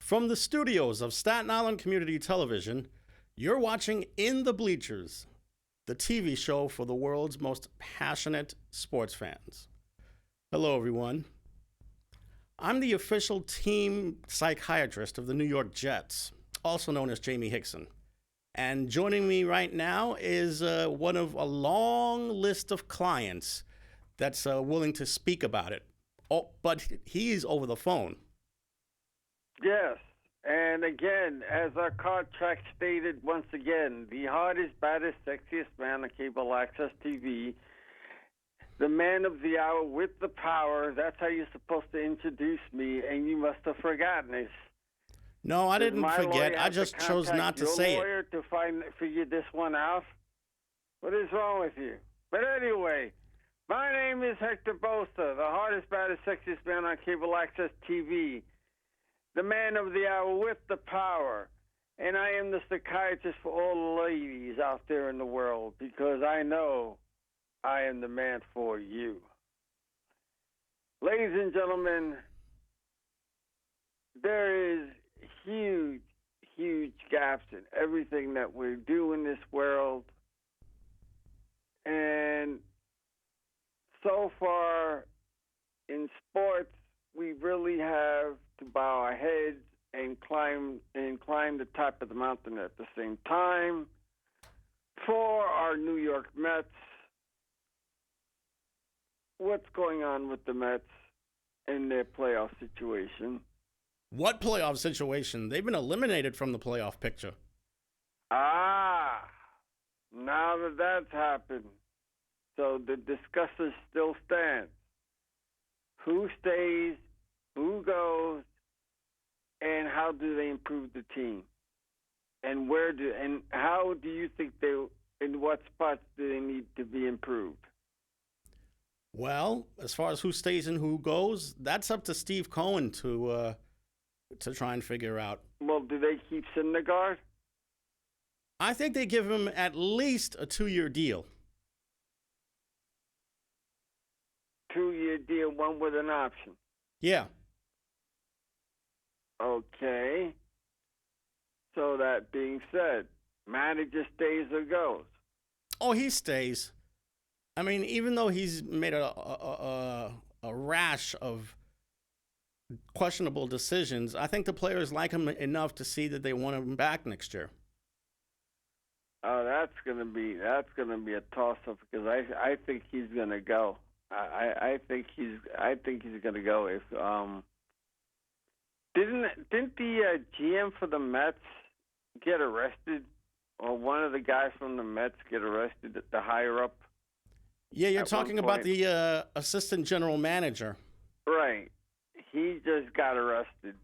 From the studios of Staten Island Community Television, you're watching In the Bleachers, the TV show for the world's most passionate sports fans. Hello, everyone. I'm the official team psychiatrist of the New York Jets, also known as Jaime Hixson. And joining me right now is one of a long list of clients that's willing to speak about it. Oh, but he's over the phone. Yes, and again, as our contract stated once again, the hottest, baddest, sexiest man on cable access TV, the man of the hour with the power. That's how you're supposed to introduce me, and you must have forgotten this. No, I didn't forget. I just chose not to say your lawyer it. to figure this one out. What is wrong with you? But anyway, my name is Hector Bosa, the hottest, baddest, sexiest man on cable access TV. The man of the hour with the power. And I am the psychiatrist for all the ladies out there in the world because I know I am the man for you. Ladies and gentlemen, there is huge, huge gaps in everything that we do in this world. And so far in sports, we really have to bow our heads and climb the top of the mountain at the same time. For our New York Mets, what's going on with the Mets and their playoff situation? What playoff situation? They've been eliminated from the playoff picture. Ah, now that that's happened, so the discussion still stands. Who stays? Who goes, and how do they improve the team? And how do you think in what spots do they need to be improved? Well, as far as who stays and who goes, that's up to Steve Cohen to try and figure out. Well, do they keep Syndergaard? I think they give him at least a 2-year deal. 2-year deal, one with an option. Yeah. Okay. So that being said, manager stays or goes? Oh, he stays. I mean, even though he's made a rash of questionable decisions, I think the players like him enough to see that they want him back next year. Oh, that's gonna be a toss-up because I think he's gonna go. I think he's gonna go if Didn't the GM for the Mets get arrested, or one of the guys from the Mets get arrested, the higher up? Yeah, you're talking about the assistant general manager. Right. He just got arrested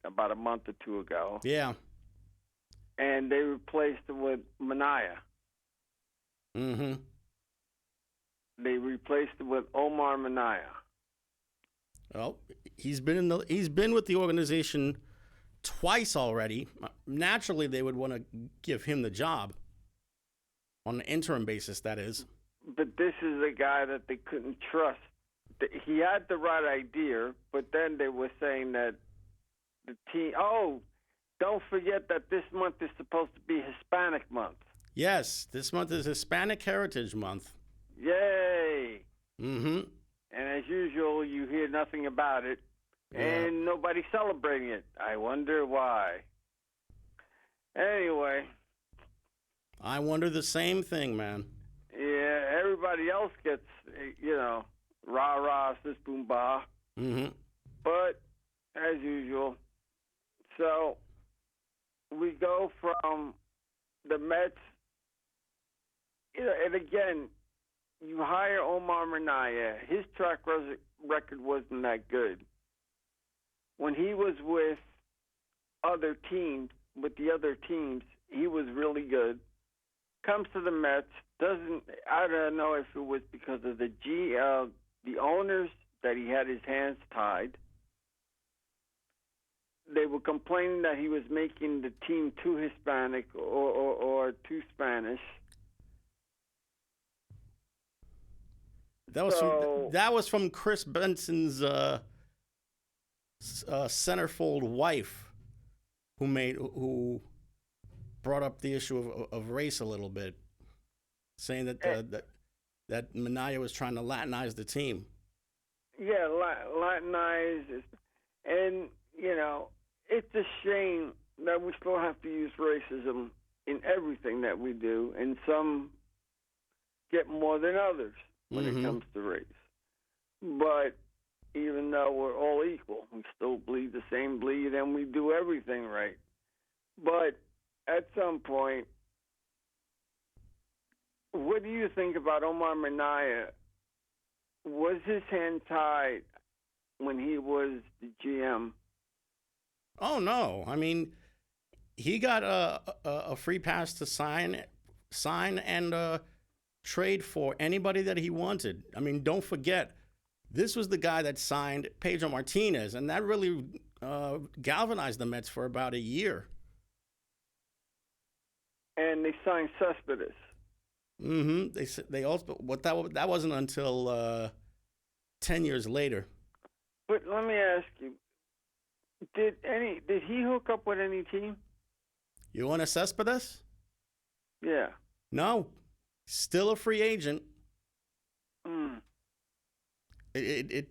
about a month or two ago. Yeah. And they replaced him with Minaya. Mm-hmm. They replaced him with Omar Minaya. Well, he's been with the organization twice already. Naturally, they would want to give him the job on an interim basis, that is. But this is a guy that they couldn't trust. He had the right idea, but then they were saying that the team. Oh, don't forget that this month is supposed to be Hispanic month. Yes, this month is Hispanic Heritage Month. Yay! Mm-hmm. And as usual, you hear nothing about it, and nobody's celebrating it. I wonder why. Anyway. I wonder the same thing, man. Yeah, everybody else gets, rah-rah, sis, boom, bah. Mm-hmm. But, as usual, so we go from the Mets, and again, you hire Omar Minaya. His track record wasn't that good. When he was with the other teams, he was really good. Comes to the Mets, I don't know if it was because of the owners that he had his hands tied. They were complaining that he was making the team too Hispanic or too Spanish. That was from Chris Benson's centerfold wife, who brought up the issue of race a little bit, saying that that Minaya was trying to Latinize the team. Yeah, Latinize, and it's a shame that we still have to use racism in everything that we do, and some get more than others when it comes to race. But even though we're all equal, we still bleed the same bleed, and we do everything right. But at some point, what do you think about Omar Minaya? Was his hand tied when he was the GM? Oh no! I mean, he got a free pass to sign and trade for anybody that he wanted. I mean, don't forget, this was the guy that signed Pedro Martinez, and that really galvanized the Mets for about a year. And they signed Cespedes. They also, that wasn't until 10 years later. But let me ask you, did he hook up with any team? You want a Cespedes? Yeah. No, still a free agent. Mm. It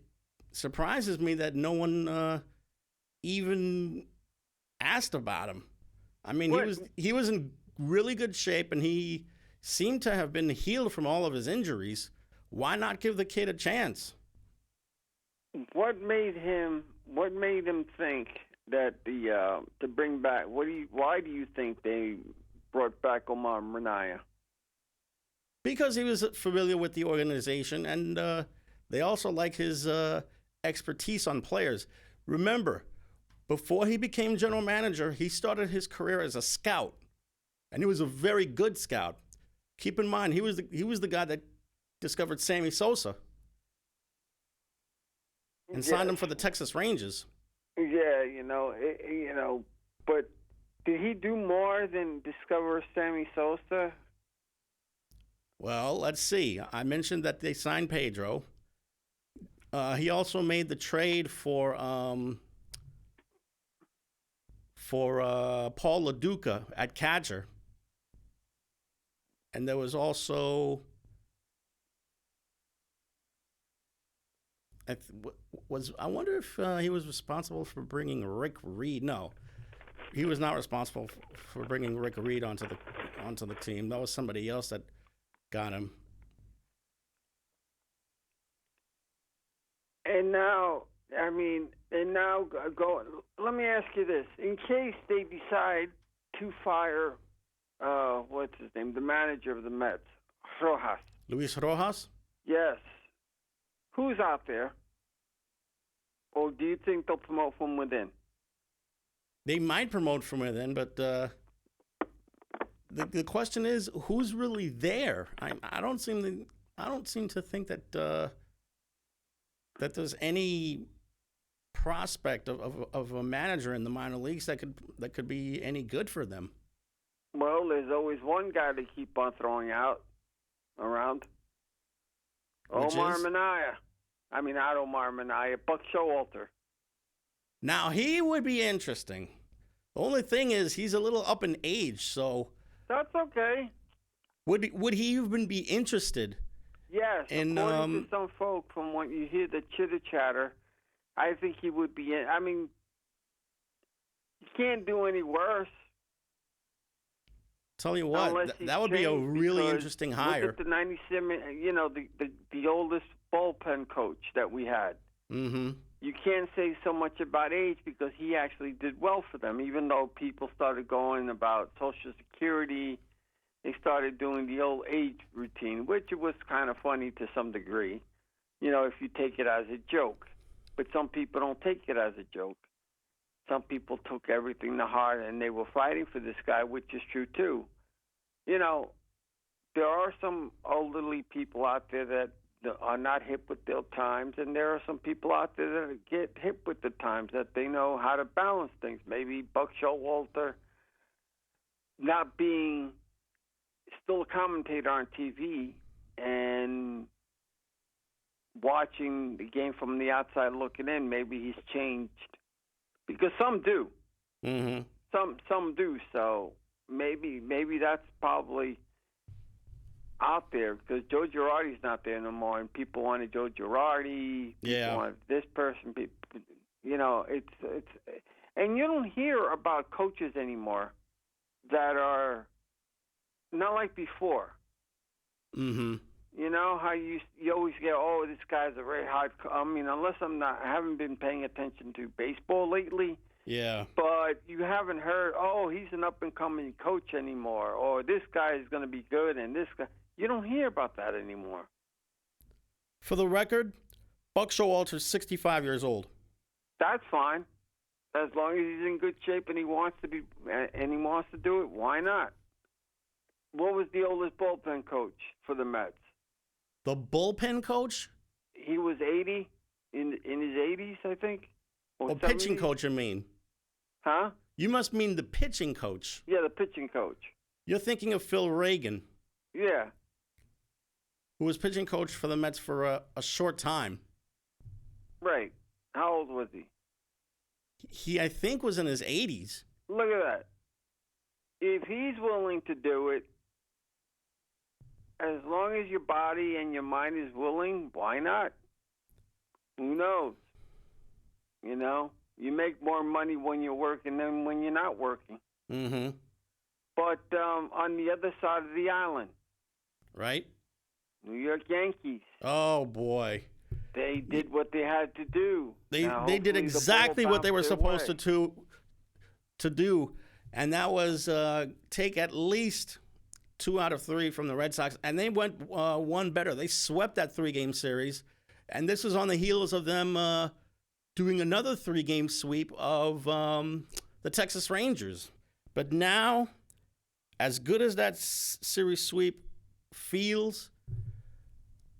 surprises me that no one even asked about him. I mean, he was in really good shape, and he seemed to have been healed from all of his injuries. Why not give the kid a chance? What made him think that to bring back? Why do you think they brought back Omar Minaya? Because he was familiar with the organization, and they also like his expertise on players. Remember, before he became general manager, he started his career as a scout, and he was a very good scout. Keep in mind, he was the guy that discovered Sammy Sosa and signed him for the Texas Rangers. Yeah, but did he do more than discover Sammy Sosa? Well, let's see. I mentioned that they signed Pedro. He also made the trade for Paul LaDuca at catcher. And there was also I wonder if he was responsible for bringing Rick Reed. No, he was not responsible for bringing Rick Reed onto the team. That was somebody else that got him. And now, go. Let me ask you this: in case they decide to fire, what's his name, the manager of the Mets, Rojas. Luis Rojas? Yes. Who's out there? Or do you think they'll promote from within? They might promote from within, but the question is, who's really there? I don't seem to think that that there's any prospect of a manager in the minor leagues that could be any good for them. Well, there's always one guy to keep on throwing out around. Omar Minaya. I mean, not Omar Minaya, Buck Showalter. Now, he would be interesting. The only thing is he's a little up in age, so... That's okay. Would he even be interested? Yes, according to some folk, from what you hear the chitter-chatter, I think he would be in. I mean, you can't do any worse. Tell you what, that would be a really interesting hire. Look at the 97, the oldest bullpen coach that we had. Mm-hmm. You can't say so much about age because he actually did well for them, even though people started going about Social Security. They started doing the old age routine, which was kind of funny to some degree, if you take it as a joke. But some people don't take it as a joke. Some people took everything to heart, and they were fighting for this guy, which is true, too. There are some elderly people out there that are not hip with their times, and there are some people out there that get hip with the times, that they know how to balance things. Maybe Buck Showalter not being still a commentator on TV and watching the game from the outside looking in, maybe he's changed. Because some do. Mm-hmm. some do. So maybe that's probably out there because Joe Girardi's not there no more, and people wanted Joe Girardi. People wanted this person. It's and you don't hear about coaches anymore that are not like before. Mm-hmm. You know how you always get, oh, this guy's a very hard. I mean, unless I haven't been paying attention to baseball lately. Yeah. But you haven't heard, oh, he's an up and coming coach anymore, or this guy is going to be good, and this guy. You don't hear about that anymore. For the record, Buck Showalter's 65 years old. That's fine, as long as he's in good shape and he wants to do it. Why not? What was the oldest bullpen coach for the Mets? The bullpen coach? He was 80 in his 80s, I think. Or pitching coach, you mean? Huh? You must mean the pitching coach. Yeah, the pitching coach. You're thinking of Phil Reagan. Yeah. Who was pitching coach for the Mets for a short time. Right. How old was he? He, I think, was in his 80s. Look at that. If he's willing to do it, as long as your body and your mind is willing, why not? Who knows? You know, you make more money when you're working than when you're not working. Mm-hmm. But on the other side of the island. Right? New York Yankees. Oh, boy. They did what they had to do. They did exactly what they were supposed to do, and that was take at least 2 out of 3 from the Red Sox, and they went one better. They swept that 3-game series, and this was on the heels of them doing another 3-game sweep of the Texas Rangers. But now, as good as that series sweep feels,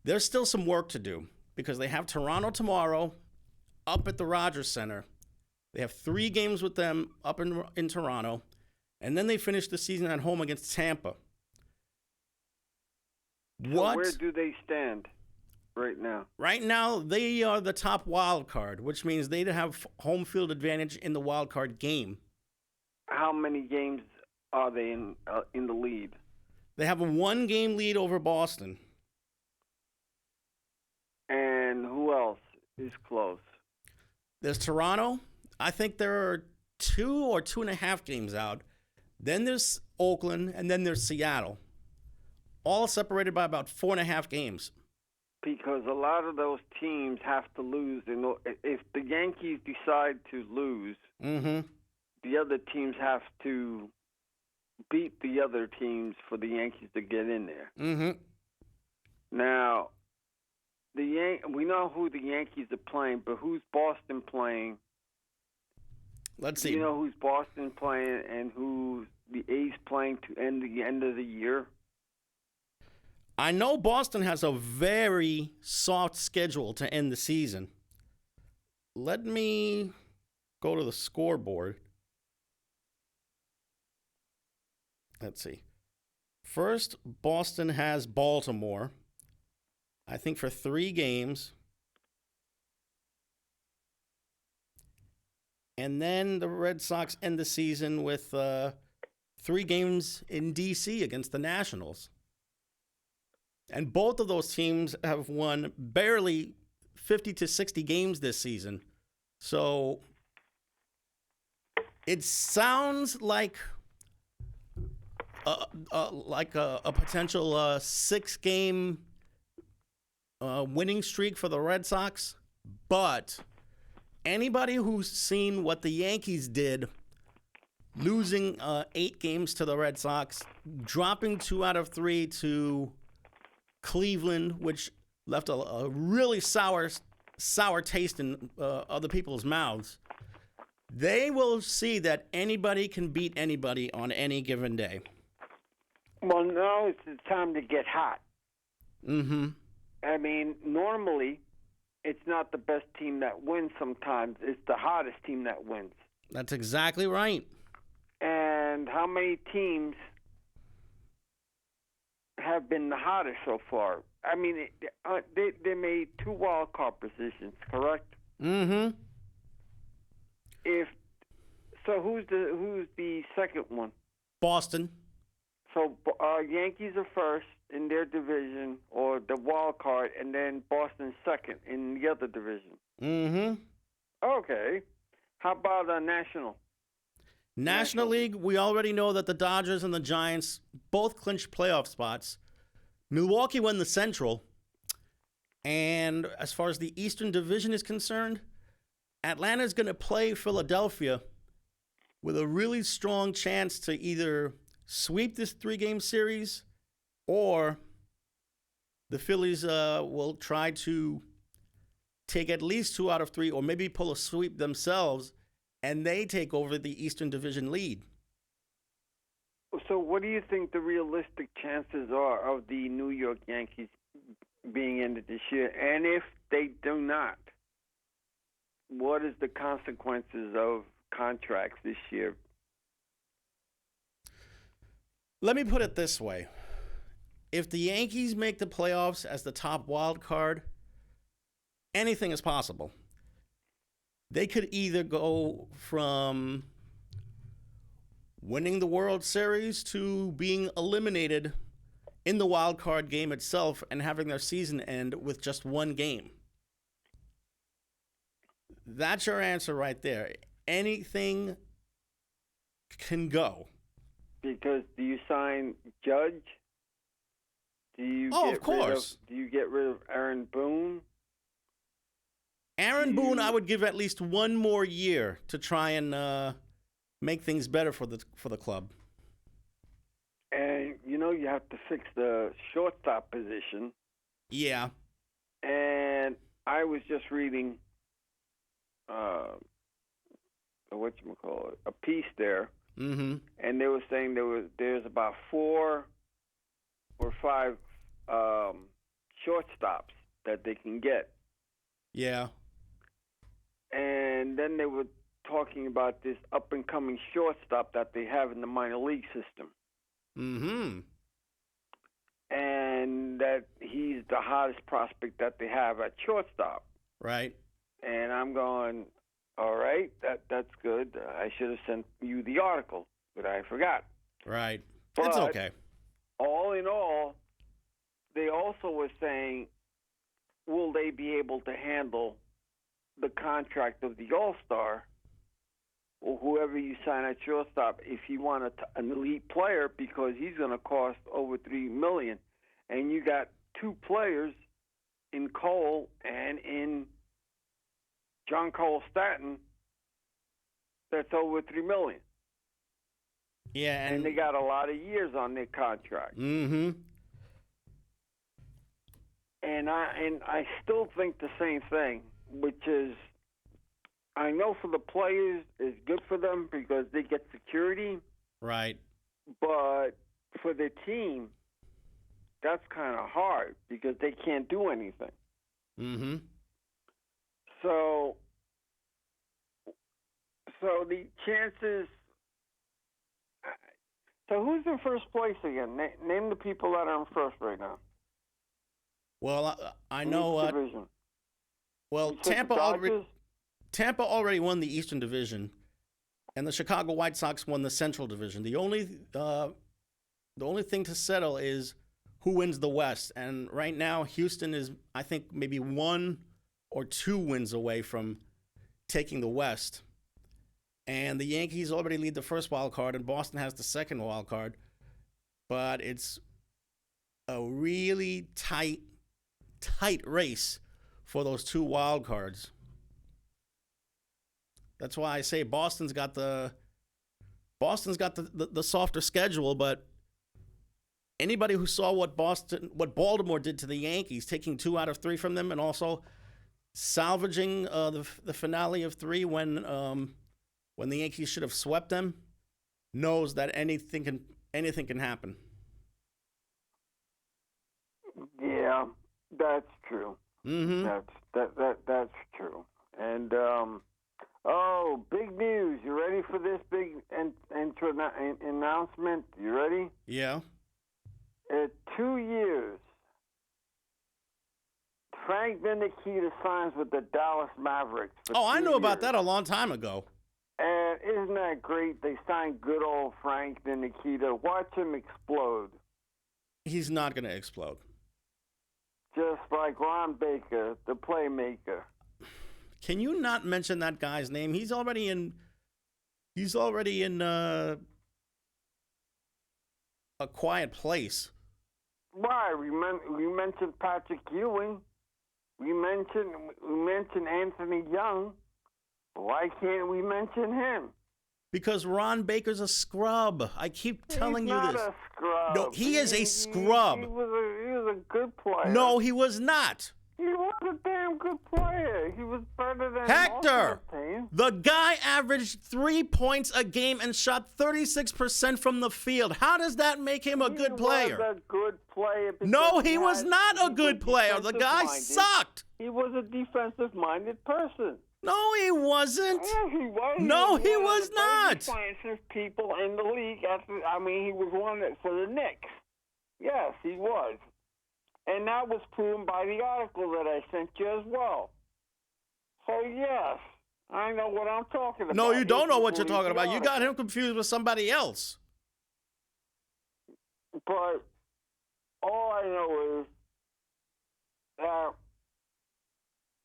there's still some work to do because they have Toronto tomorrow up at the Rodgers Center. They have 3 games with them up in Toronto, and then they finish the season at home against Tampa. So where do they stand right now? Right now, they are the top wild card, which means they have home field advantage in the wild card game. How many games are they in the lead? They have a 1-game lead over Boston. And who else is close? There's Toronto. I think there are 2 or 2.5 games out. Then there's Oakland, and then there's Seattle. All separated by about 4.5 games. Because a lot of those teams have to lose. If the Yankees decide to lose, the other teams have to beat the other teams for the Yankees to get in there. Mm-hmm. Now, we know who the Yankees are playing, but who's Boston playing? Let's see. Do you know who's Boston playing and who the A's playing to end the end of the year? I know Boston has a very soft schedule to end the season. Let me go to the scoreboard. Let's see. First, Boston has Baltimore, I think, for 3 games. And then the Red Sox end the season with 3 games in D.C. against the Nationals. And both of those teams have won barely 50 to 60 games this season. So it sounds like a potential 6-game winning streak for the Red Sox. But anybody who's seen what the Yankees did, losing 8 games to the Red Sox, dropping 2 out of 3 to Cleveland, which left a really sour taste in other people's mouths, they will see that anybody can beat anybody on any given day. Well, now it's the time to get hot. Mm-hmm. I mean, normally it's not the best team that wins sometimes. It's the hottest team that wins. That's exactly right. And how many teams have been the hottest so far? I mean, they made 2 wild card positions, correct? Mm-hmm. If So who's the second one? Boston. So Yankees are first in their division, or the wild card, and then Boston second in the other division. Mm-hmm. Okay. How about National? National League, we already know that the Dodgers and the Giants both clinched playoff spots. Milwaukee won the Central. And as far as the Eastern Division is concerned, Atlanta's going to play Philadelphia with a really strong chance to either sweep this 3-game series or the Phillies will try to take at least 2 out of 3 or maybe pull a sweep themselves and they take over the Eastern Division lead. So what do you think the realistic chances are of the New York Yankees being in it this year? And if they do not, what is the consequences of contracts this year? Let me put it this way. If the Yankees make the playoffs as the top wild card, anything is possible. They could either go from winning the World Series to being eliminated in the wild card game itself and having their season end with just 1 game. That's your answer right there. Anything can go. Because do you sign Judge? Do you of course. Do you get rid of Aaron Boone? Aaron Boone, I would give at least 1 more year to try and make things better for the club. And you have to fix the shortstop position. Yeah. And I was just reading, a piece there. Mm-hmm. And they were saying there's about 4 or 5 shortstops that they can get. Yeah. And then they were talking about this up-and-coming shortstop that they have in the minor league system. Mm-hmm. And that he's the hottest prospect that they have at shortstop. Right. And I'm going, all right, that's good. I should have sent you the article, but I forgot. Right. But it's okay. All in all, they also were saying, will they be able to handle the contract of the All-Star or whoever you sign at shortstop if you want an elite player, because he's going to cost over $3 million, and you got 2 players in Cole and in John Cole Stanton that's over $3 million. Yeah, and they got a lot of years on their contract. Mm-hmm. And I still think the same thing, which is, I know for the players it's good for them because they get security. Right. But for the team, that's kind of hard because they can't do anything. Mm-hmm. So the chances. So who's in first place again? Name the people that are in first right now. Well, I know. Division. Well, Tampa already won the Eastern Division, and the Chicago White Sox won the Central Division. The only thing to settle is who wins the West. And right now, Houston is, I think, maybe 1 or 2 wins away from taking the West. And the Yankees already lead the first wild card, and Boston has the second wild card. But it's a really tight race for those 2 wild cards. That's why I say Boston's got the softer schedule, but anybody who saw what Baltimore did to the Yankees, taking 2 out of 3 from them, and also salvaging the finale of 3 when the Yankees should have swept them, knows that anything can happen. Yeah, that's true. Mm-hmm. That's true. And big news! You ready for this big announcement? You ready? Yeah. 2 years. Frank Ntilikina signs with the Dallas Mavericks. I know about that a long time ago. And isn't that great? They signed good old Frank the Nikita. Watch him explode. He's not going to explode. Just like Ron Baker, the playmaker. Can you not mention that guy's name? He's already in a quiet place. Why? We mentioned Patrick Ewing. We mentioned Anthony Young. Why can't we mention him? Because Ron Baker's a scrub. I keep telling you this. He's not a scrub. No, he is a scrub. He was a good player. No, he was not. He was a damn good player. He was better than Hector! team. The guy averaged 3 points a game and shot 36% from the field. How does that make him a good player? He was a good player. No, he was not a good player. The guy sucked. He was a defensive-minded person. No, he wasn't. Yeah, he was. No, he was not. Defensive people in the league. He was one for the Knicks. Yes, he was. And that was proven by the article that I sent you as well. So, yes, I know what I'm talking about. No, you don't know what you're talking about. You got him confused with somebody else. But all I know is that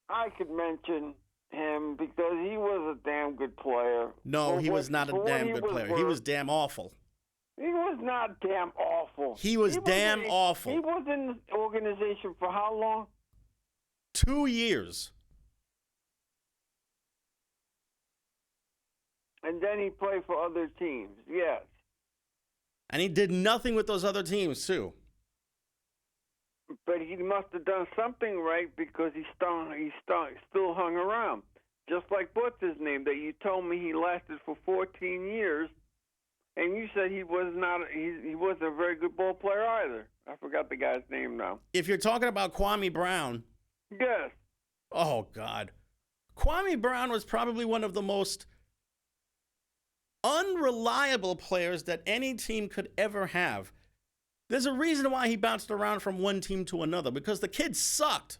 I could mention him because he was a damn good player. No, he was not a damn good player. He was damn awful. He was not damn awful. He was damn awful. He was in the organization for how long? 2 years. And then he played for other teams, yes. And he did nothing with those other teams, too. But he must have done something right because he still hung around. Just like what's his name that you told me he lasted for 14 years. And you said he wasn't a very good ball player either. I forgot the guy's name now. If you're talking about Kwame Brown. Yes. Oh, God. Kwame Brown was probably one of the most unreliable players that any team could ever have. There's a reason why he bounced around from one team to another, because the kid sucked.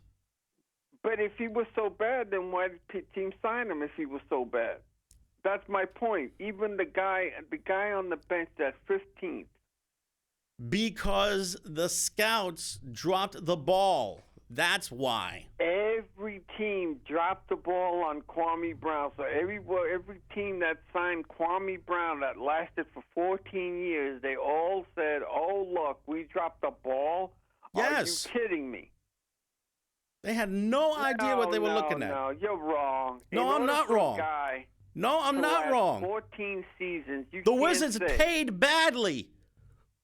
But if he was so bad, then why did team sign him if he was so bad? That's my point. Even the guy on the bench at 15th. Because the scouts dropped the ball. That's why. Every team dropped the ball on Kwame Brown. So every team that signed Kwame Brown that lasted for 14 years, they all said, "Oh, look, we dropped the ball." Yes. Are you kidding me? They had no idea what they were looking at. No, you're wrong. No, I'm not wrong. No, I'm not wrong. 14 seasons. The Wizards paid badly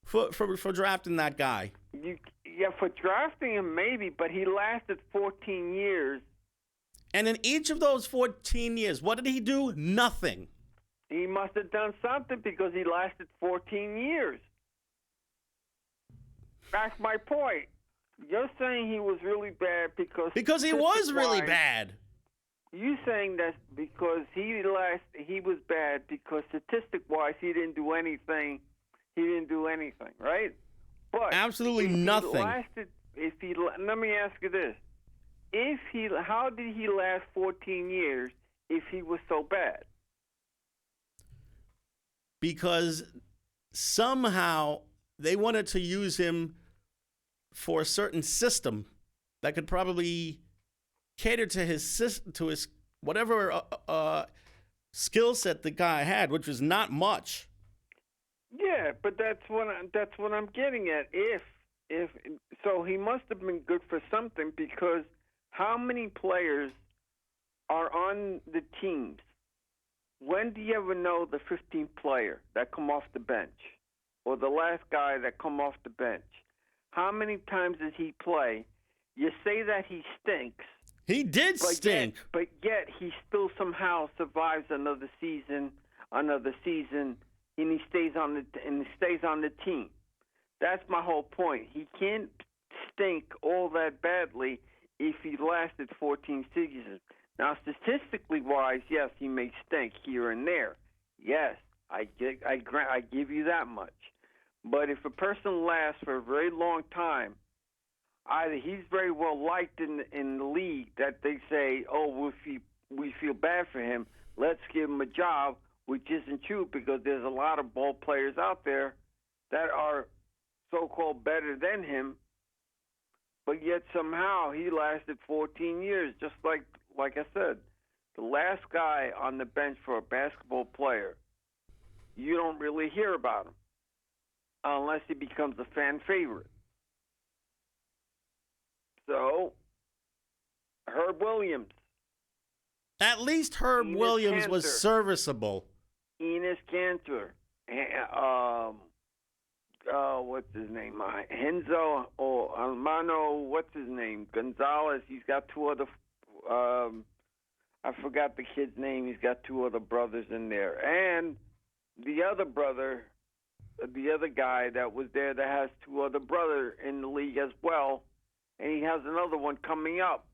for drafting that guy. Yeah, for drafting him maybe, but he lasted 14 years. And in each of those 14 years, what did he do? Nothing. He must have done something because he lasted 14 years. That's my point. You're saying he was really bad because he was really bad. You saying that because he was bad because statistic-wise he didn't do anything. He didn't do anything, right? But absolutely nothing. Let me ask you this: how did he last 14 years if he was so bad? Because somehow they wanted to use him for a certain system that could probably cater to his whatever skill set the guy had, which was not much. Yeah, but that's what I'm getting at. If so, he must have been good for something because how many players are on the teams? When do you ever know the 15th player that come off the bench or the last guy that come off the bench? How many times does he play? You say that he stinks. He did stink. But yet he still somehow survives another season, and he stays on the team. That's my whole point. He can't stink all that badly if he lasted 14 seasons. Now, statistically wise, yes, he may stink here and there. Yes, I give you that much. But if a person lasts for a very long time, either he's very well liked in the league that they say, "Oh, we feel bad for him. Let's give him a job," which isn't true because there's a lot of ball players out there that are so-called better than him, but yet somehow he lasted 14 years, just like I said. The last guy on the bench for a basketball player, you don't really hear about him unless he becomes a fan favorite. So, Herb Williams. At least Herb Enes Williams was Kanter. serviceable. Enes Kanter. What's his name? Henzo or Almano, what's his name? Gonzalez. He's got two other, I forgot the kid's name. He's got two other brothers in there. And the other brother, the other guy that was there that has two other brothers in the league as well. And he has another one coming up.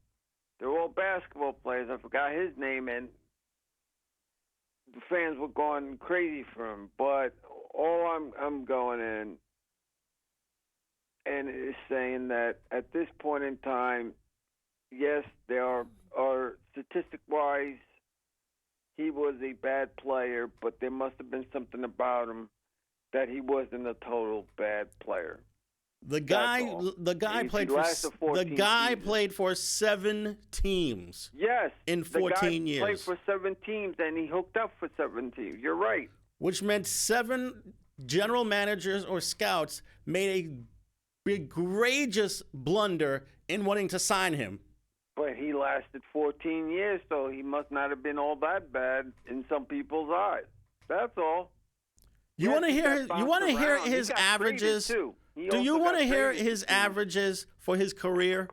They're all basketball players. I forgot his name, and the fans were going crazy for him. But all I'm going in and is saying that at this point in time, yes, there are statistic-wise, he was a bad player, but there must have been something about him that he wasn't a total bad player. The guy played for 7 teams. Yes, in 14 years. The guy played for 7 teams, and he hooked up for 7 teams. You're right. Which meant 7 general managers or scouts made a egregious blunder in wanting to sign him. But he lasted 14 years, so he must not have been all that bad in some people's eyes. That's all. You want to hear his averages? Do you want to hear his averages for his career?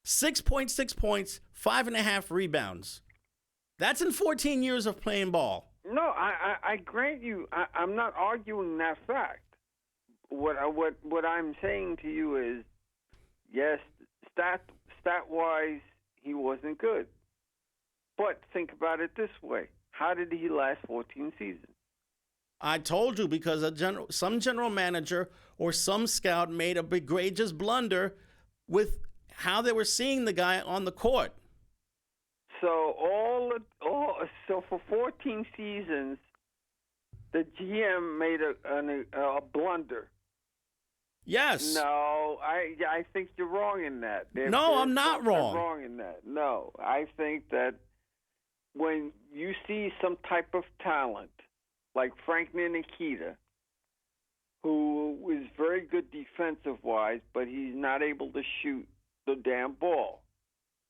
6.6 points, 5.5 rebounds. That's in 14 years of playing ball. No, I grant you. I'm not arguing that fact. What I'm saying to you is, yes, stat-wise, he wasn't good. But think about it this way: how did he last 14 seasons? I told you, because some general manager or some scout made a egregious blunder with how they were seeing the guy on the court. So so for 14 seasons, the GM made a blunder. Yes. No, I think you're wrong in that. I'm not wrong. I'm wrong in that. No, I think that when you see some type of talent, like Frank Ninikita, who is very good defensive-wise, but he's not able to shoot the damn ball.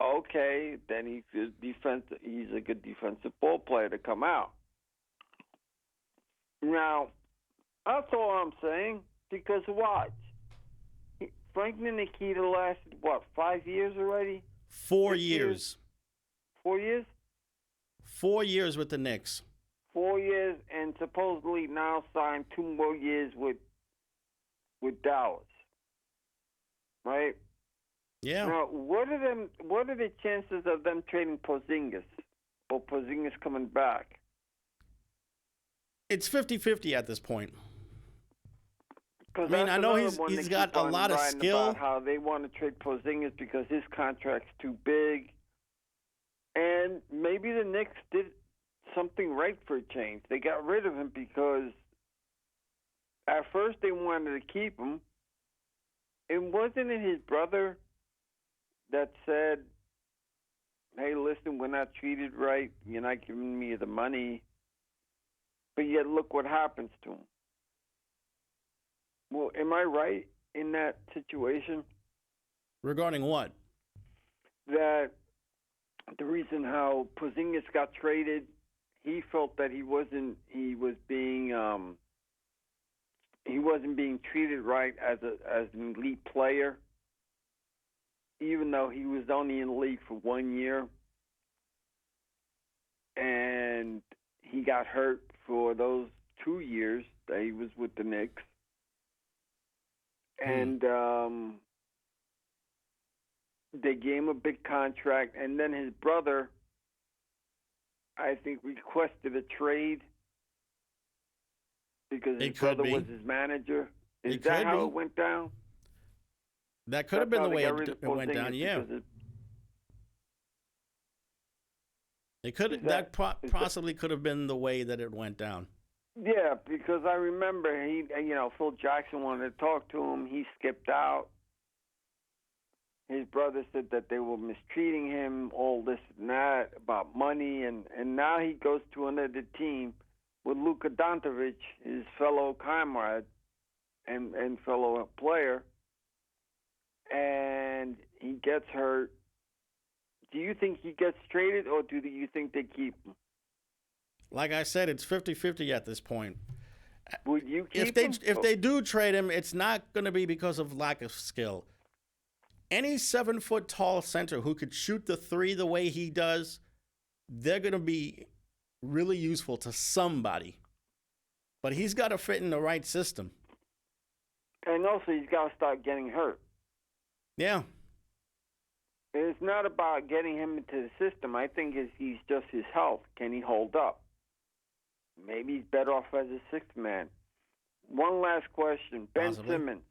Okay, then he's a good defensive ball player to come out. Now, that's all I'm saying, because watch. Frank Ninikita lasted, 5 years already? 4 years. 4 years? 4 years with the Knicks. 4 years, and supposedly now signed 2 more years with Dallas, right? Yeah. Now, what are the chances of them trading Porzingis or Porzingis coming back? It's 50-50 at this point. I mean, I know he's got a lot of skill. About how they want to trade Porzingis because his contract's too big, and maybe the Knicks did something right for a change. They got rid of him because at first they wanted to keep him. And wasn't it his brother that said, hey, listen, we're not treated right. You're not giving me the money. But yet look what happens to him. Well, am I right in that situation? Regarding what? That the reason how Porzingis got traded, he felt that he wasn't being treated right as an elite player, even though he was only in the league for 1 year, and he got hurt for those 2 years that he was with the Knicks, and they gave him a big contract, and then his brother, I think, requested a trade because his brother was his manager. Is that how it went down? That could have been the way it went down, yeah. It could possibly could have been the way that it went down. Yeah, because I remember Phil Jackson wanted to talk to him. He skipped out. His brother said that they were mistreating him, all this and that, about money, and now he goes to another team with Luka Doncic, his fellow comrade and fellow player, and he gets hurt. Do you think he gets traded, or do you think they keep him? Like I said, it's 50-50 at this point. Would you keep him? If they do trade him, it's not going to be because of lack of skill. Any 7-foot-tall center who could shoot the three the way he does, they're going to be really useful to somebody. But he's got to fit in the right system. And also, he's got to start getting hurt. Yeah. It's not about getting him into the system. I think he's just his health. Can he hold up? Maybe he's better off as a sixth man. One last question. Ben Simmons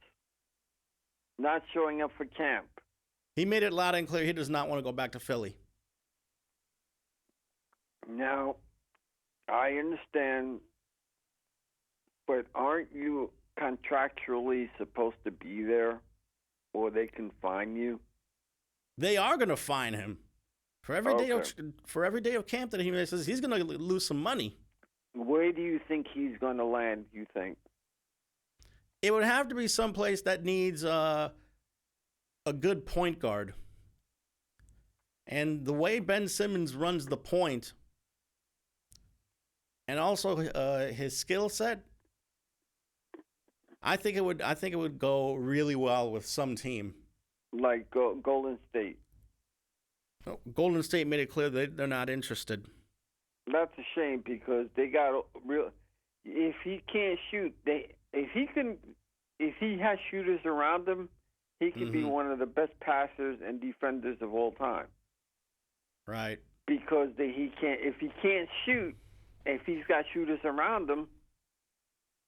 not showing up for camp. He made it loud and clear he does not want to go back to Philly. Now, I understand, but aren't you contractually supposed to be there, or they can fine you? They are going to fine him for every day of camp that he misses. He's going to lose some money. Where do you think he's going to land? You think it would have to be someplace that needs a good point guard. And the way Ben Simmons runs the point, and also his skill set, I think it would go really well with some team. Like Golden State. Golden State made it clear that they're not interested. That's a shame because they got real. If he can't shoot, if he has shooters around him, he could be one of the best passers and defenders of all time. Right. Because if he can't shoot, if he's got shooters around him,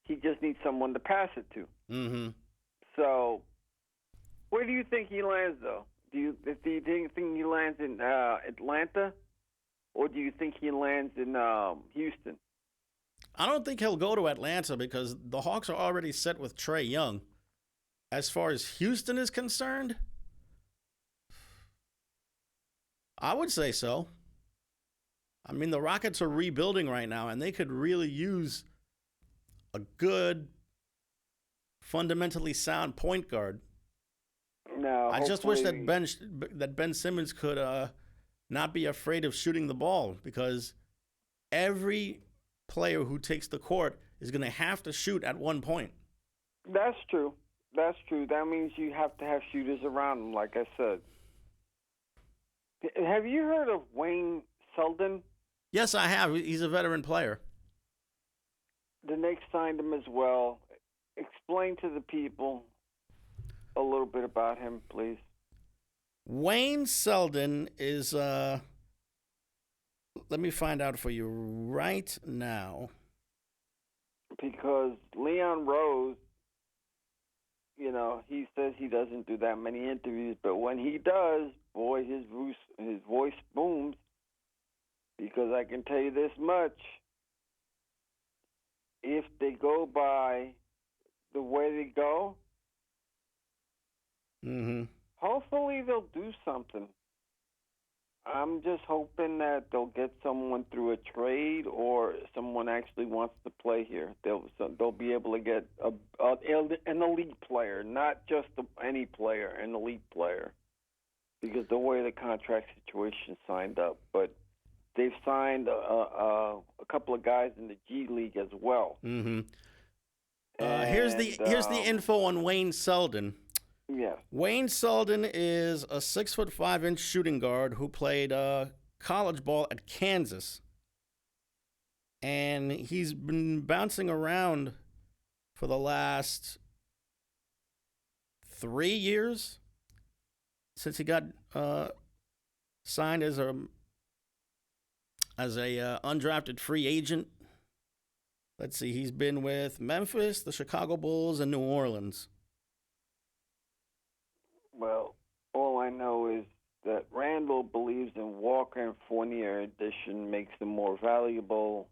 he just needs someone to pass it to. Mm-hmm. So, where do you think he lands, though? Do you think he lands in Atlanta, or do you think he lands in Houston? I don't think he'll go to Atlanta because the Hawks are already set with Trae Young. As far as Houston is concerned, I would say so. I mean, the Rockets are rebuilding right now, and they could really use a good, fundamentally sound point guard. No, I just wish that Ben Simmons could not be afraid of shooting the ball, because every player who takes the court is going to have to shoot at one point. That's true. That's true. That means you have to have shooters around him, like I said. Have you heard of Wayne Selden? Yes, I have. He's a veteran player. The Knicks signed him as well. Explain to the people a little bit about him, please. Wayne Selden is, let me find out for you right now. Because Leon Rose, he says he doesn't do that many interviews, but when he does, boy, his voice booms. Because I can tell you this much, if they go by the way they go, hopefully they'll do something. I'm just hoping that they'll get someone through a trade, or someone actually wants to play here. They'll be able to get an elite player, not just any player, an elite player, because the way the contract situation signed up. But they've signed a couple of guys in the G League as well. Mm-hmm. Here's the info on Wayne Selden. Yeah. Wayne Selden is a 6'5" shooting guard who played college ball at Kansas. And he's been bouncing around for the last 3 years since he got signed as a undrafted free agent. Let's see, he's been with Memphis, the Chicago Bulls, and New Orleans. Well, all I know is that Randall believes in Walker and Fournier addition makes them more valuable.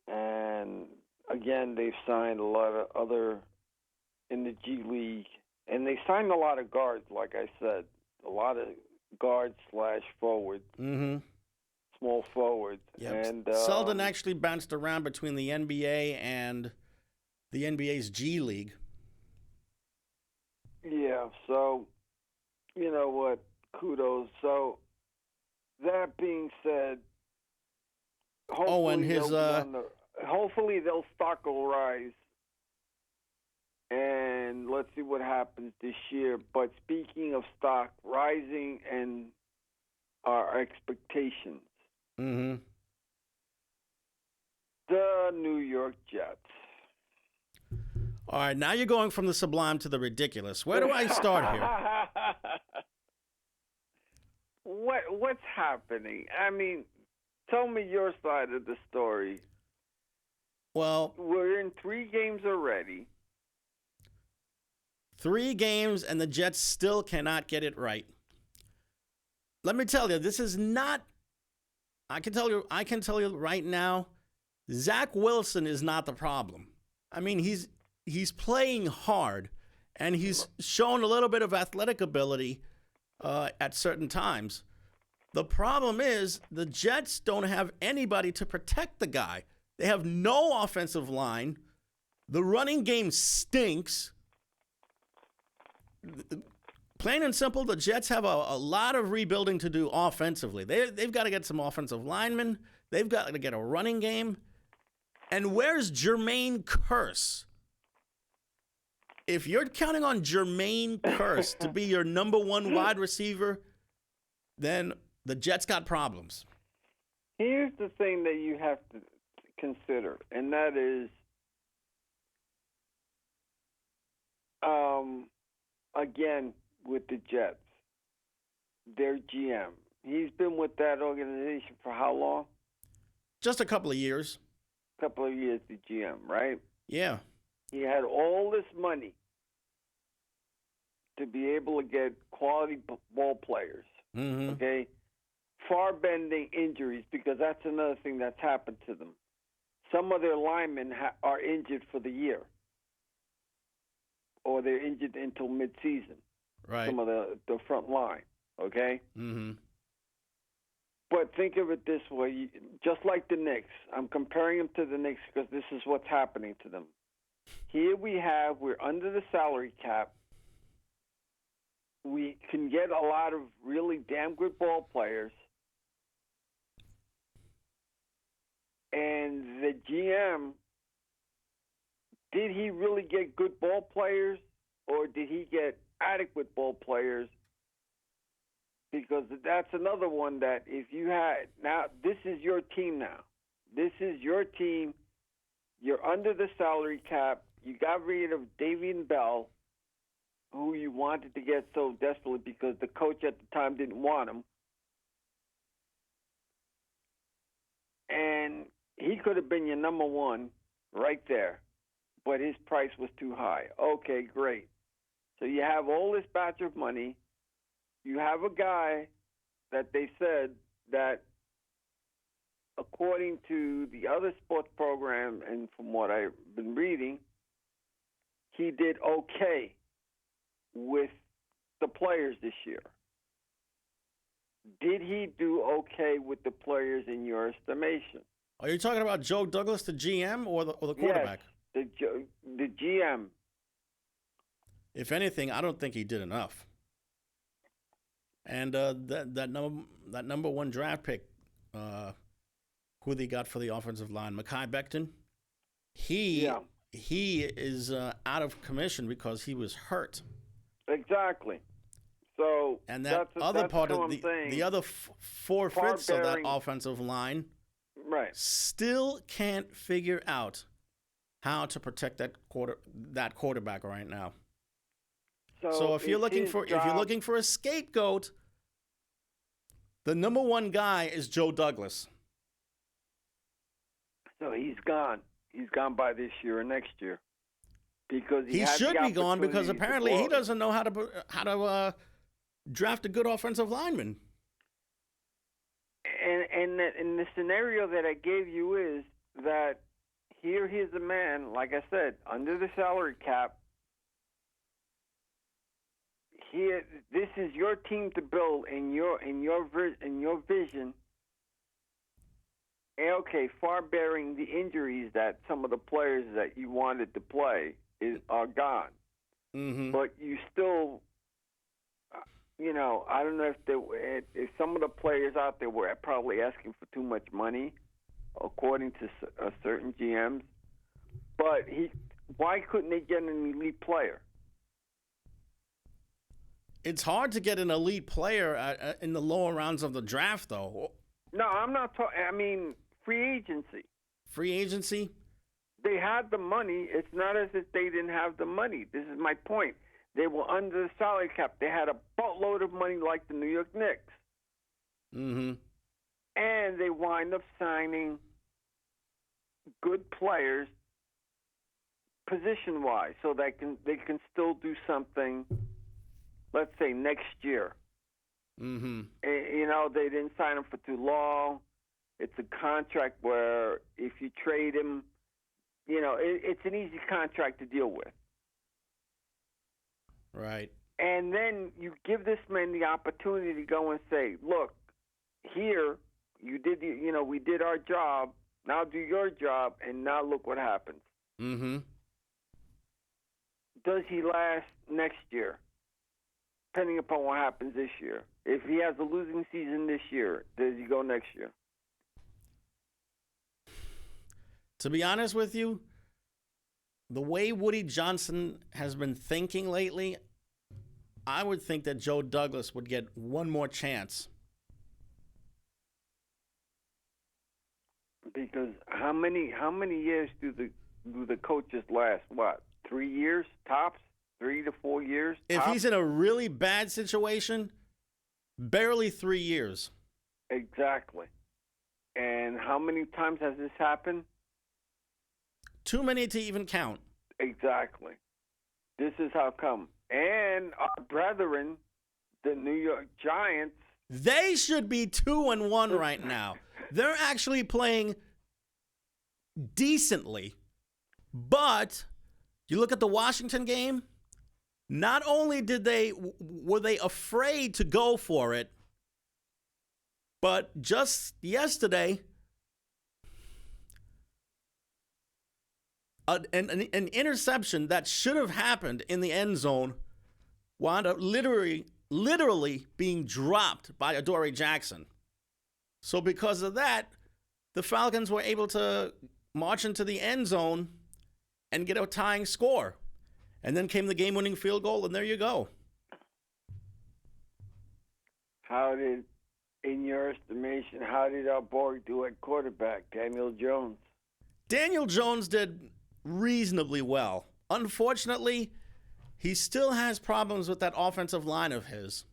And again, they've signed a lot of other in the G League, and they signed a lot of guards. Like I said, a lot of guards / forwards, small forwards. Yep. And Selden actually bounced around between the NBA and the NBA's G League. Yeah, so you know what? Kudos. So that being said, hopefully hopefully their stock will rise, and let's see what happens this year. But speaking of stock rising and our expectations, the New York Jets. All right, now you're going from the sublime to the ridiculous. Where do I start here? What's happening? I mean, tell me your side of the story. Well, we're in 3 games already. 3 games, and the Jets still cannot get it right. Let me tell you, this is not. I can tell you right now, Zach Wilson is not the problem. I mean, he's playing hard, and he's shown a little bit of athletic ability at certain times. The problem is the Jets don't have anybody to protect the guy. They have no offensive line. The running game stinks. Plain and simple, the Jets have a lot of rebuilding to do offensively. They've got to get some offensive linemen. They've got to get a running game. And where's Jermaine Kearse? If you're counting on Jermaine Kearse to be your number 1 wide receiver, then the Jets got problems. Here's the thing that you have to consider, and that is, again, with the Jets, their GM. He's been with that organization for how long? Just a couple of years. Couple of years, the GM, right? Yeah. He had all this money to be able to get quality ball players, okay? Far-bending injuries, because that's another thing that's happened to them. Some of their linemen are injured for the year, or they're injured until mid-season. Right. Some of the front line, okay? But think of it this way, just like the Knicks. I'm comparing them to the Knicks because this is what's happening to them. Here we're under the salary cap. We can get a lot of really damn good ball players. And the GM, did he really get good ball players, or did he get adequate ball players? Because that's another one that if you had, now this is your team now. This is your team. You're under the salary cap. You got rid of Davian Bell, who you wanted to get so desperately because the coach at the time didn't want him. And he could have been your number 1 right there, but his price was too high. Okay, great. So you have all this batch of money. You have a guy that they said that, according to the other sports program and from what I've been reading, he did okay with the players this year. Did he do okay with the players in your estimation? Are you talking about Joe Douglas, the GM, or the quarterback? Yes, the GM. If anything, I don't think he did enough. And that number 1 draft pick, who they got for the offensive line, Mekhi Becton, he is out of commission because he was hurt. Exactly. So and that other part of the other 4/5 of that offensive line, right, still can't figure out how to protect that quarterback right now. So if you're looking for a scapegoat, the number 1 guy is Joe Douglas. So he's gone. He's gone by this year or next year because he should be gone because apparently he doesn't know how to draft a good offensive lineman. And the scenario that I gave you is that here he's a man, like I said, under the salary cap. Here, this is your team to build in your vision. And okay, far bearing the injuries that some of the players that you wanted to play are gone, but you still, I don't know if some of the players out there were probably asking for too much money, according to certain GMs. But why couldn't they get an elite player? It's hard to get an elite player in the lower rounds of the draft, though. No, I'm not talking. I mean, free agency. Free agency? They had the money. It's not as if they didn't have the money. This is my point. They were under the salary cap. They had a boatload of money like the New York Knicks. Mm-hmm. And they wind up signing good players position-wise so they can still do something, let's say, next year. Mm-hmm. They didn't sign him for too long. It's a contract where if you trade him, it's an easy contract to deal with. Right. And then you give this man the opportunity to go and say, look, here, we did our job. Now do your job, and now look what happens. Mm-hmm. Does he last next year? Depending upon what happens this year. If he has a losing season this year, does he go next year? To be honest with you, the way Woody Johnson has been thinking lately, I would think that Joe Douglas would get one more chance. Because how many years do the coaches last? What, 3 years tops? 3 to 4 years tops? If he's in a really bad situation, barely 3 years. Exactly. And how many times has this happened? Too many to even count. Exactly. This is how come. And our brethren, the New York Giants, they should be 2-1 right now. They're actually playing decently. But you look at the Washington game, not only were they afraid to go for it, but just yesterday, an interception that should have happened in the end zone wound up literally being dropped by Adoree Jackson. So because of that, the Falcons were able to march into the end zone and get a tying score. And then came the game-winning field goal, and there you go. In your estimation, how did our boy do at quarterback, Daniel Jones? Daniel Jones did reasonably well. Unfortunately, he still has problems with that offensive line of his.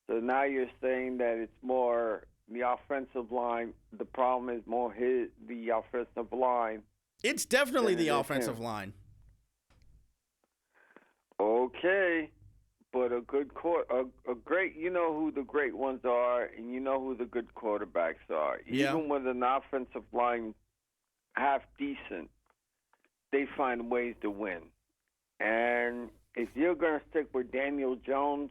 So now you're saying that it's more the offensive line. The problem is more the offensive line. It's definitely the offensive line. Okay, but a great, you know who the great ones are, and you know who the good quarterbacks are. Yeah. Even with an offensive line half decent, they find ways to win. And if you're going to stick with Daniel Jones,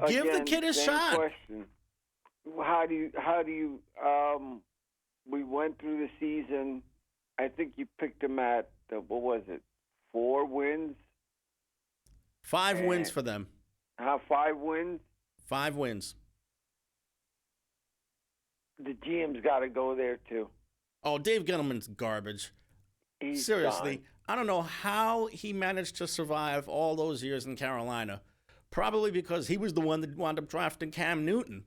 give again, the kid a same shot. Question. How do you? We went through the season. I think you picked him at what was it? 4 wins. 5 wins for them. How 5 wins? 5 wins. The GM's got to go there too. Oh, Dave Gettleman's garbage. He's Seriously, done. I don't know how he managed to survive all those years in Carolina. Probably because he was the one that wound up drafting Cam Newton.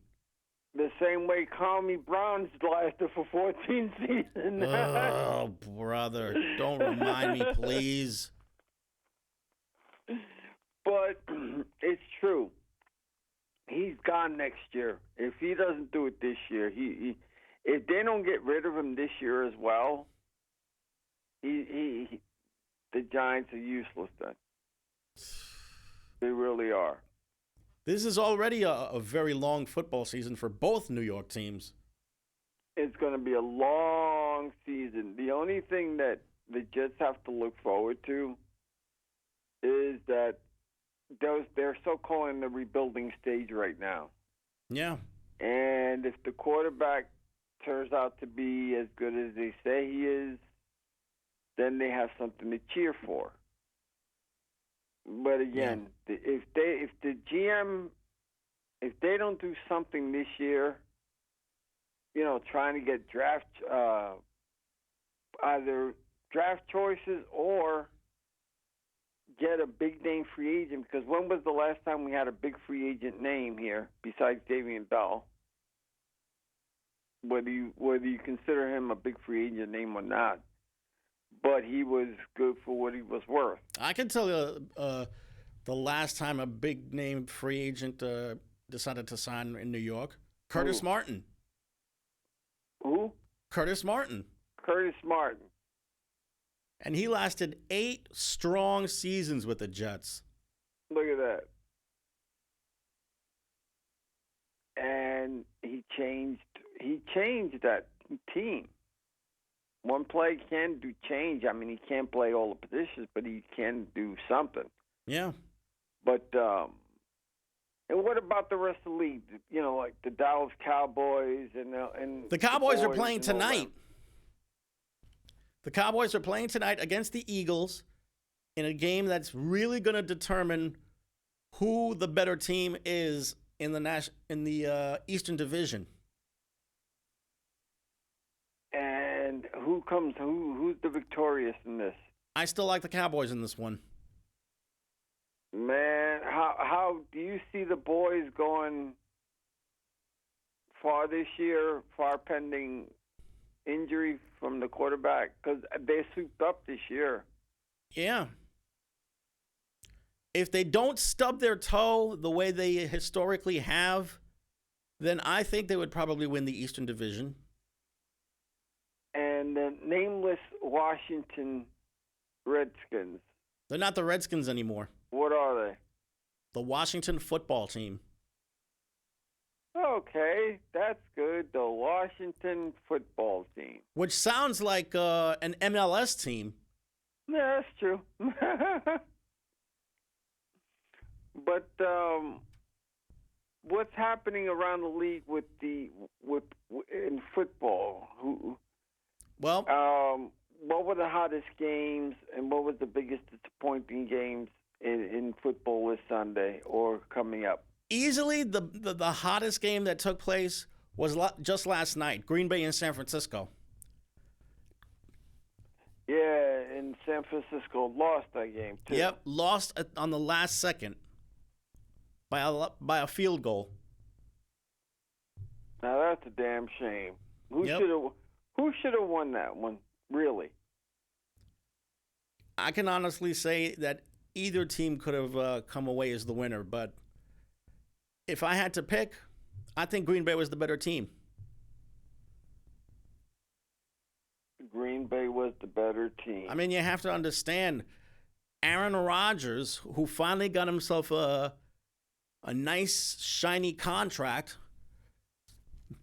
The same way Kwame Brown's lasted for 14 seasons. Oh, brother. Don't remind me, please. But it's true. He's gone next year. If he doesn't do it this year, if they don't get rid of him this year as well, the Giants are useless then. They really are. This is already a very long football season for both New York teams. It's going to be a long season. The only thing that the Jets have to look forward to is that they're so-called in the rebuilding stage right now. Yeah. And if the quarterback turns out to be as good as they say he is, then they have something to cheer for. But again, if the GM, if they don't do something this year, trying to get either draft choices or get a big name free agent, because when was the last time we had a big free agent name here besides Davian Bell? Whether you consider him a big free agent name or not, but he was good for what he was worth. I can tell you the last time a big name free agent decided to sign in New York, Curtis Martin. Who? Curtis Martin. Curtis Martin. And he lasted 8 strong seasons with the Jets. Look at that. And he changed that team. One play can do change. I mean, he can't play all the positions, but he can do something. Yeah. But and what about the rest of the league? Like the Dallas Cowboys and the Cowboys are playing tonight. The Cowboys are playing tonight against the Eagles in a game that's really going to determine who the better team is in the Eastern Division. And who's the victorious in this? I still like the Cowboys in this one. Man, how do you see the boys going far this year, far pending injury from the quarterback? Because they souped up this year. Yeah. If they don't stub their toe the way they historically have, then I think they would probably win the Eastern Division. And the nameless Washington Redskins. They're not the Redskins anymore. What are they? The Washington football team. Okay, that's good. The Washington football team. Which sounds like an MLS team. Yeah, that's true. But what's happening around the league in football? Well, what were the hottest games, and what was the biggest disappointing games in football this Sunday or coming up? Easily the hottest game that took place was just last night, Green Bay and San Francisco. Yeah, and San Francisco lost that game, too. Yep, lost on the last second by a field goal. Now, that's a damn shame. Who should have won that one, really? I can honestly say that either team could have come away as the winner, but if I had to pick, I think Green Bay was the better team. Green Bay was the better team. I mean, you have to understand, Aaron Rodgers, who finally got himself a nice, shiny contract,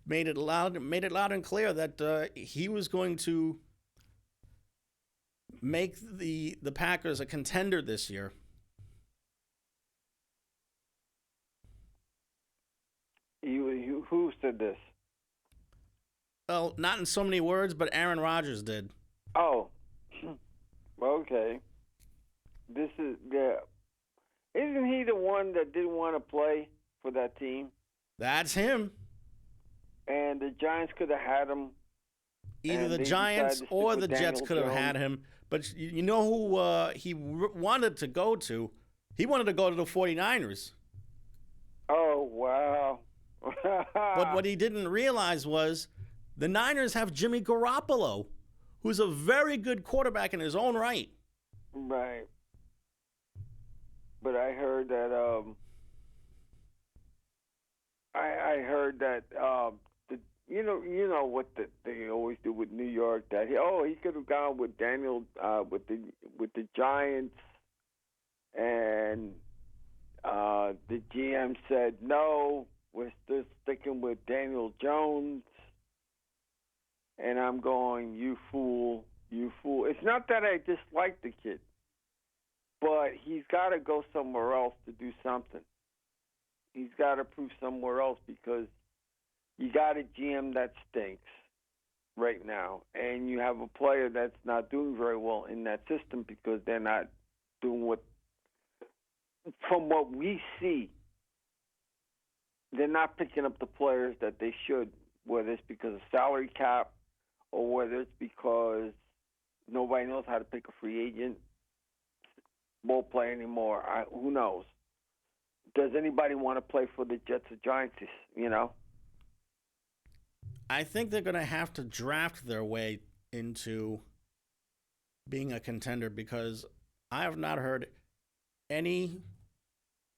made it loud and clear that he was going to make the Packers a contender this year. Who said this? Well, not in so many words, but Aaron Rodgers did. Oh, okay. This is Isn't he the one that didn't want to play for that team? That's him. And the Giants could have had him. Either the Giants or the Jets could have had him. But you know who he wanted to go to? He wanted to go to the 49ers. Oh, wow. But what he didn't realize was the Niners have Jimmy Garoppolo, who's a very good quarterback in his own right. Right. But I heard that I heard that you know what they always do with New York, that he could have gone with Daniel with the Giants, and The GM said, no, we're still sticking with Daniel Jones. And I'm going, you fool, you fool. It's not that I dislike the kid, but he's got to go somewhere else to do something. He's got to prove somewhere else because you got a GM that stinks right now, and you have a player that's not doing very well in that system because they're not doing what, from what we see, they're not picking up the players that they should, whether it's because of salary cap or whether it's because nobody knows how to pick a free agent ball player anymore. Who knows? Does anybody want to play for the Jets or Giants, you know? I think they're going to have to draft their way into being a contender because I have not heard any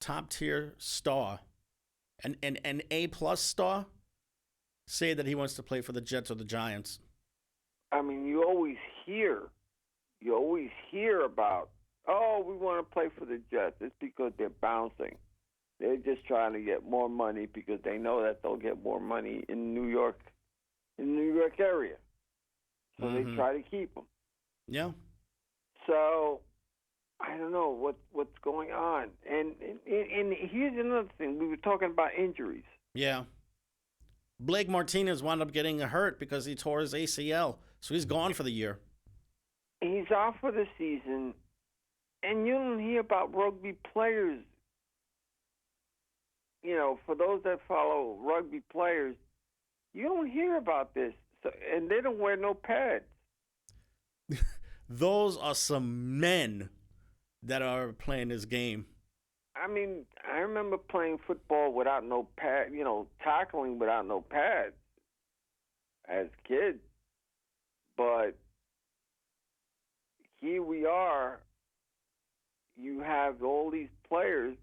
top-tier star, an A-plus star, say that he wants to play for the Jets or the Giants. I mean, you always hear about, oh, we want to play for the Jets. It's because they're bouncing. They're just trying to get more money because they know that they'll get more money in New York area. So they try to keep them. Yeah. So I don't know what's going on. And here's another thing. We were talking about injuries. Yeah. Blake Martinez wound up getting hurt because he tore his ACL. So he's gone for the year. He's out for the season. And you don't hear about rugby players. You know, for those that follow rugby players, you don't hear about this. So, and they don't wear no pads. Those are some men that are playing this game. I mean, I remember playing football without no pad, you know, tackling without no pads as kids. But here we are. You have all these players,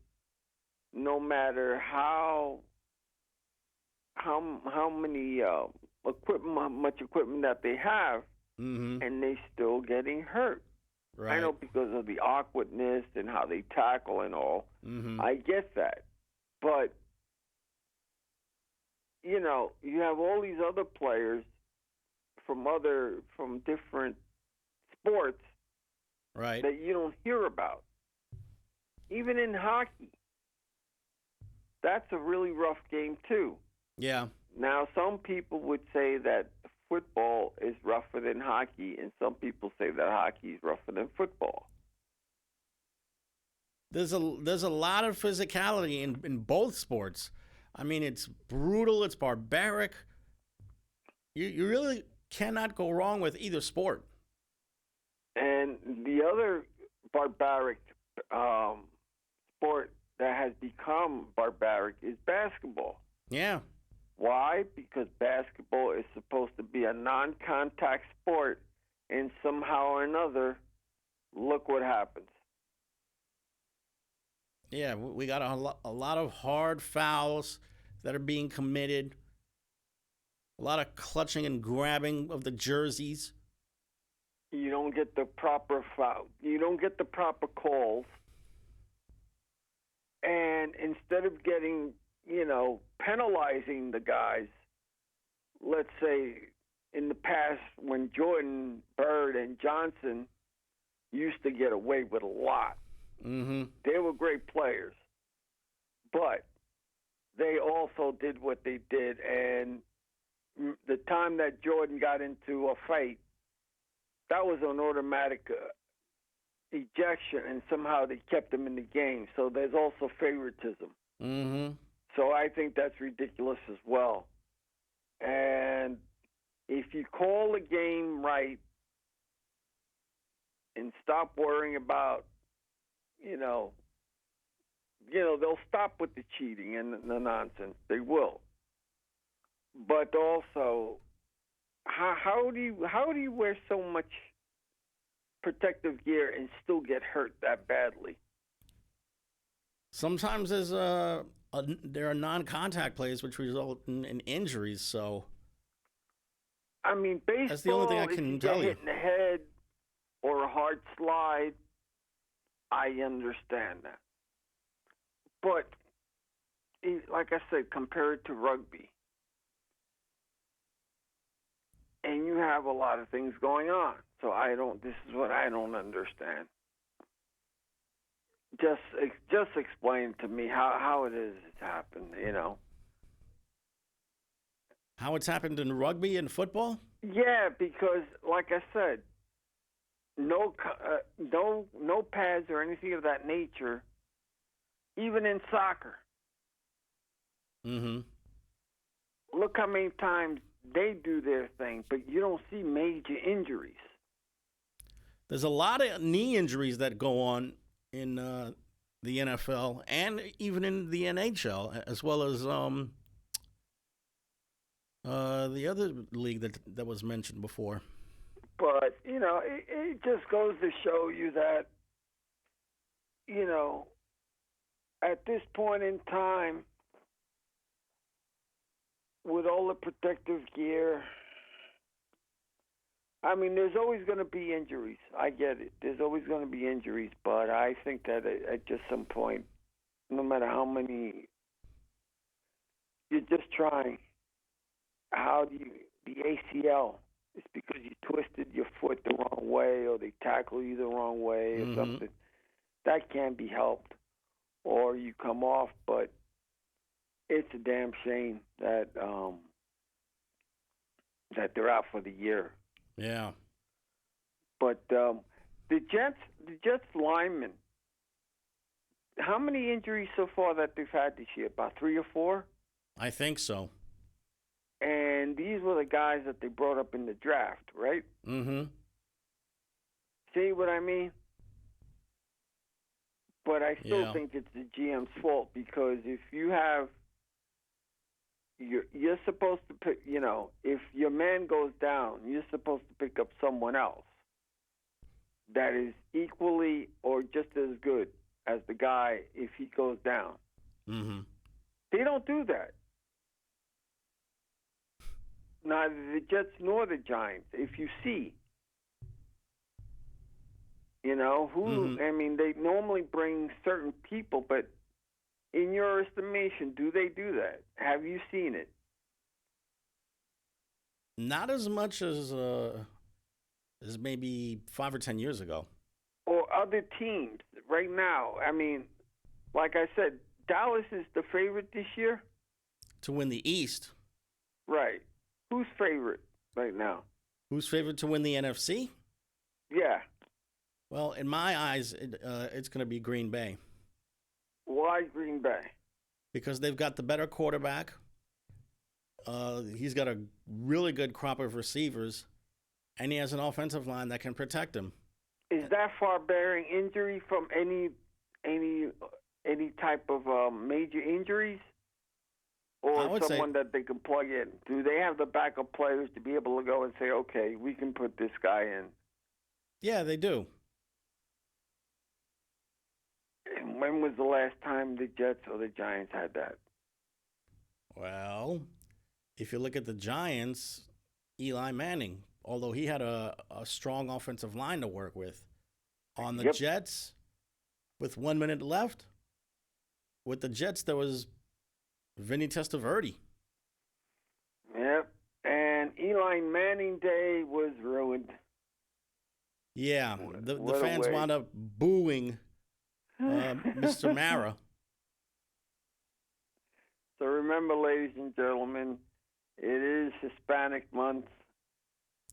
no matter how many much equipment that they have, and they still getting hurt. Right. I know because of the awkwardness and how they tackle and all. I get that. But, you know, you have all these other players from different sports right. that you don't hear about. Even in hockey, that's a really rough game too. Yeah. Now, some people would say that football is rougher than hockey, and some people say that hockey is rougher than football. There's a lot of physicality in both sports. I mean, it's brutal, it's barbaric. You really cannot go wrong with either sport. And the other barbaric sport that has become barbaric is basketball. Yeah. Why? Because basketball is supposed to be a non-contact sport, and somehow or another, look what happens. Yeah, we got a lot of hard fouls that are being committed. A lot of clutching and grabbing of the jerseys. You don't get the proper foul. You don't get the proper calls. And instead of getting, penalizing the guys, let's say in the past when Jordan, Bird, and Johnson used to get away with a lot. They were great players. But they also did what they did. And the time that Jordan got into a fight, that was an automatic ejection, and somehow they kept him in the game. So there's also favoritism. So I think that's ridiculous as well. And if you call the game right and stop worrying about, they'll stop with the cheating and the nonsense. They will. But also, how do you wear so much protective gear and still get hurt that badly? Sometimes there are non-contact plays which result in injuries. So, I mean, baseball. That's the only thing I can tell you. If you get hit in the head or a hard slide, I understand that. But like I said, compare it to rugby, and you have a lot of things going on. So this is what I don't understand. Just explain to me how it's happened, How it's happened in rugby and football? Yeah, because like I said, no pads or anything of that nature, even in soccer. Mm-hmm. Look how many times they do their thing, but you don't see major injuries. There's a lot of knee injuries that go on in the NFL and even in the NHL, as well as the other league that was mentioned before. But, it just goes to show you that, at this point in time, with all the protective gear, I mean, there's always going to be injuries. I get it. There's always going to be injuries, but I think that at just some point, no matter how many, you're just trying. The ACL, it's because you twisted your foot the wrong way or they tackle you the wrong way or something. That can't be helped. Or you come off, but it's a damn shame that they're out for the year. Yeah. But the Jets linemen, how many injuries so far that they've had this year? About 3 or 4? I think so. And these were the guys that they brought up in the draft, right? Mm-hmm. See what I mean? But I still think it's the GM's fault, because if you have, you're supposed to pick, if your man goes down, you're supposed to pick up someone else that is equally or just as good as the guy if he goes down. Mm-hmm. They don't do that. Neither the Jets nor the Giants. If you see, I mean, they normally bring certain people, but in your estimation, do they do that? Have you seen it? Not as much as maybe 5 or 10 years ago. Or other teams right now. I mean, like I said, Dallas is the favorite this year to win the East. Right. Who's favorite right now? Who's favorite to win the NFC? Yeah. Well, in my eyes, it's going to be Green Bay. Why Green Bay? Because they've got the better quarterback. He's got a really good crop of receivers, and he has an offensive line that can protect him. Is that far bearing injury from any type of major injuries? Or someone that they can plug in? Do they have the backup players to be able to go and say, okay, we can put this guy in? Yeah, they do. And when was the last time the Jets or the Giants had that? Well, if you look at the Giants, Eli Manning, although he had a strong offensive line to work with. On the Jets, with 1 minute left, with the Jets, there was Vinny Testaverde. Yep. And Eli Manning Day was ruined. Yeah. The fans wound up booing Mr. Mara. So remember, ladies and gentlemen, it is Hispanic month.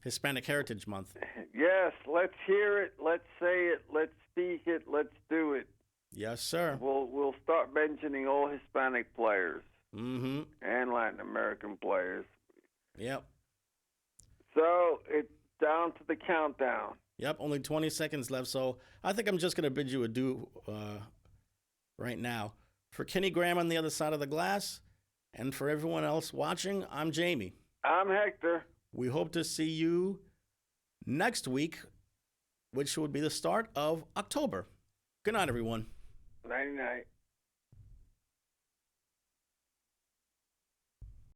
Hispanic Heritage Month. Yes. Let's hear it. Let's say it. Let's speak it. Let's do it. Yes, sir. We'll start mentioning all Hispanic players. Mm-hmm. And Latin American players. Yep. So it's down to the countdown. Yep, only 20 seconds left. So I think I'm just going to bid you adieu right now. For Kenny Graham on the other side of the glass, and for everyone else watching, I'm Jamie. I'm Hector. We hope to see you next week, which would be the start of October. Good night, everyone. Night-night.